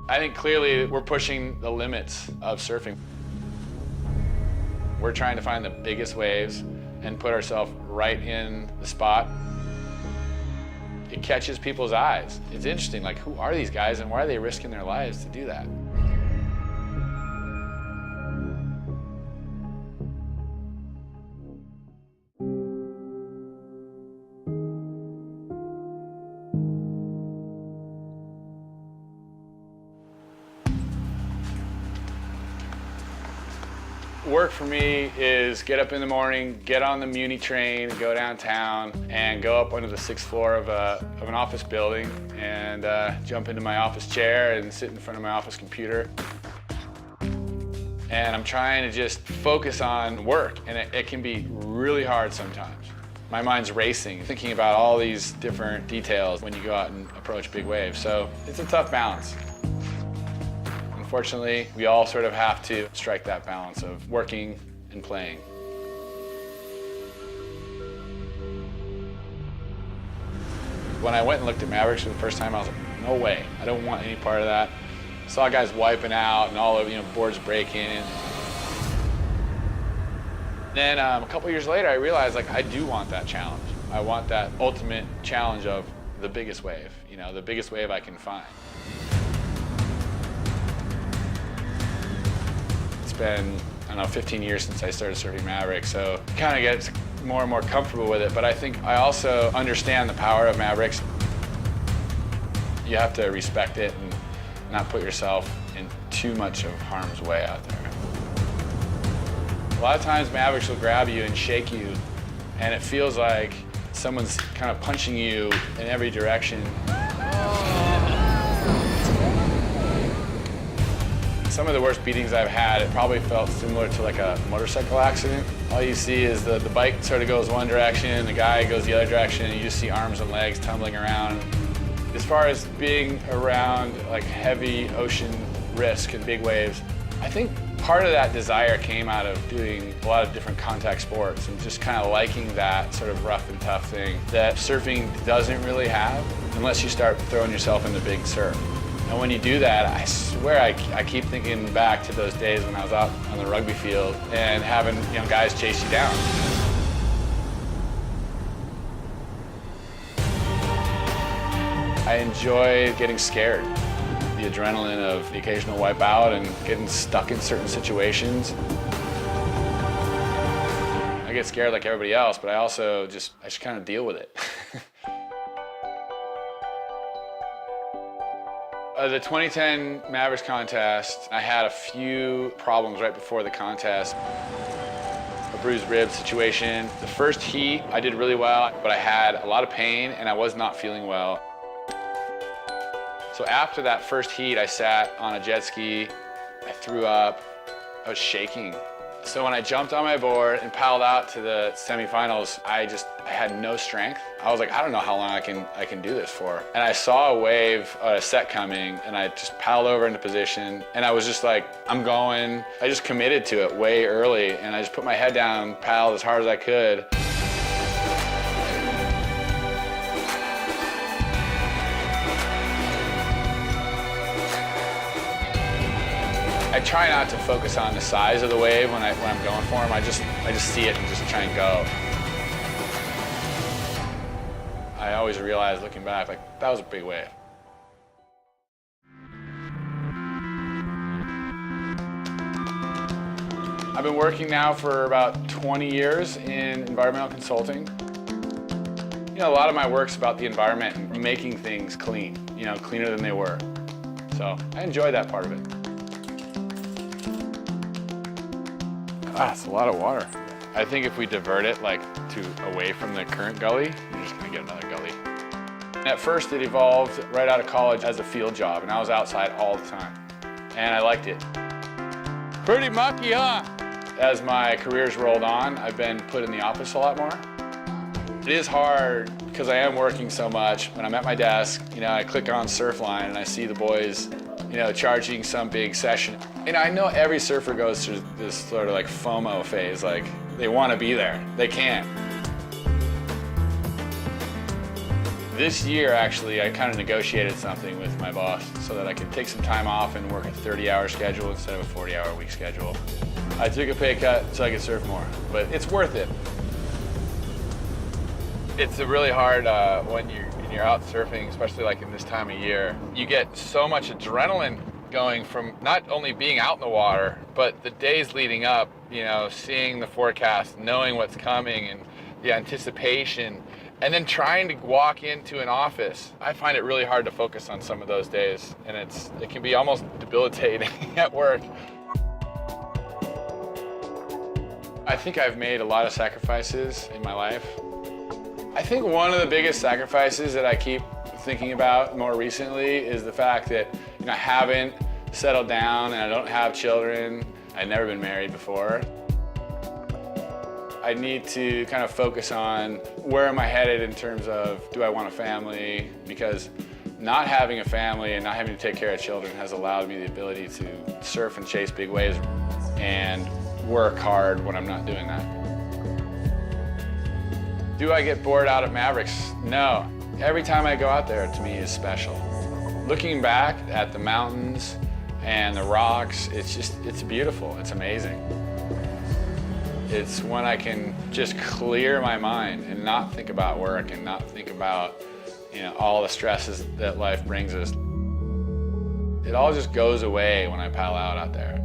I think clearly we're pushing the limits of surfing. We're trying to find the biggest waves and put ourselves right in the spot. It catches people's eyes. It's interesting, like, who are these guys and why are they risking their lives to do that? Work for me is get up in the morning, get on the Muni train, go downtown, and go up onto the 6th floor of an office building and jump into my office chair and sit in front of my office computer. And I'm trying to just focus on work, and it can be really hard sometimes. My mind's racing, thinking about all these different details when you go out and approach big waves. So it's a tough balance. Unfortunately, we all sort of have to strike that balance of working and playing. When I went and looked at Mavericks for the first time, I was like, no way, I don't want any part of that. I saw guys wiping out and all of, boards breaking. Then a couple years later, I realized, like, I do want that challenge. I want that ultimate challenge of the biggest wave, the biggest wave I can find. It's been, I don't know, 15 years since I started surfing Mavericks, so kind of gets more and more comfortable with it, but I think I also understand the power of Mavericks. You have to respect it and not put yourself in too much of harm's way out there. A lot of times Mavericks will grab you and shake you, and it feels like someone's kind of punching you in every direction. Some of the worst beatings I've had, it probably felt similar to like a motorcycle accident. All you see is the bike sort of goes one direction, the guy goes the other direction, and you just see arms and legs tumbling around. As far as being around like heavy ocean risk and big waves, I think part of that desire came out of doing a lot of different contact sports and just kind of liking that sort of rough and tough thing that surfing doesn't really have unless you start throwing yourself in the big surf. And when you do that, I swear I keep thinking back to those days when I was out on the rugby field and having guys chase you down. I enjoy getting scared. The adrenaline of the occasional wipeout and getting stuck in certain situations. I get scared like everybody else, but I just kind of deal with it. The 2010 Mavericks contest, I had a few problems right before the contest. A bruised rib situation. The first heat, I did really well, but I had a lot of pain and I was not feeling well. So after that first heat, I sat on a jet ski, I threw up, I was shaking. So when I jumped on my board and paddled out to the semifinals, I had no strength. I was like, I don't know how long I can do this for. And I saw a wave, a set coming, and I just paddled over into position, and I was just like, I'm going. I just committed to it way early, and I just put my head down, paddled as hard as I could. I try not to focus on the size of the wave when I'm going for them. I just see it and just try and go. I always realize, looking back, like, that was a big wave. I've been working now for about 20 years in environmental consulting. A lot of my work's about the environment and making things clean, cleaner than they were. So I enjoy that part of it. It's a lot of water. I think if we divert it away from the current gully, you're just gonna get another gully. At first it evolved right out of college as a field job, and I was outside all the time. And I liked it. Pretty mucky, huh? As my career's rolled on, I've been put in the office a lot more. It is hard because I am working so much. When I'm at my desk, I click on Surfline and I see the boys charging some big session. I know every surfer goes through this sort of like FOMO phase, like they want to be there, they can't. This year, actually, I kind of negotiated something with my boss so that I could take some time off and work a 30-hour schedule instead of a 40-hour-week schedule. I took a pay cut so I could surf more, but it's worth it. It's really hard when you're out surfing, especially like in this time of year. You get so much adrenaline going from not only being out in the water, but the days leading up, you know, seeing the forecast, knowing what's coming and the anticipation, and then trying to walk into an office. I find it really hard to focus on some of those days, and it can be almost debilitating at work. I think I've made a lot of sacrifices in my life. I think one of the biggest sacrifices that I keep thinking about more recently is the fact that, you know, I haven't settled down and I don't have children. I've never been married before. I need to kind of focus on where am I headed in terms of, do I want a family? Because not having a family and not having to take care of children has allowed me the ability to surf and chase big waves and work hard when I'm not doing that. Do I get bored out of Mavericks? No. Every time I go out there, to me, is special. Looking back at the mountains and the rocks, it's beautiful, it's amazing. It's when I can just clear my mind and not think about work and not think about, you know, all the stresses that life brings us. It all just goes away when I paddle out there.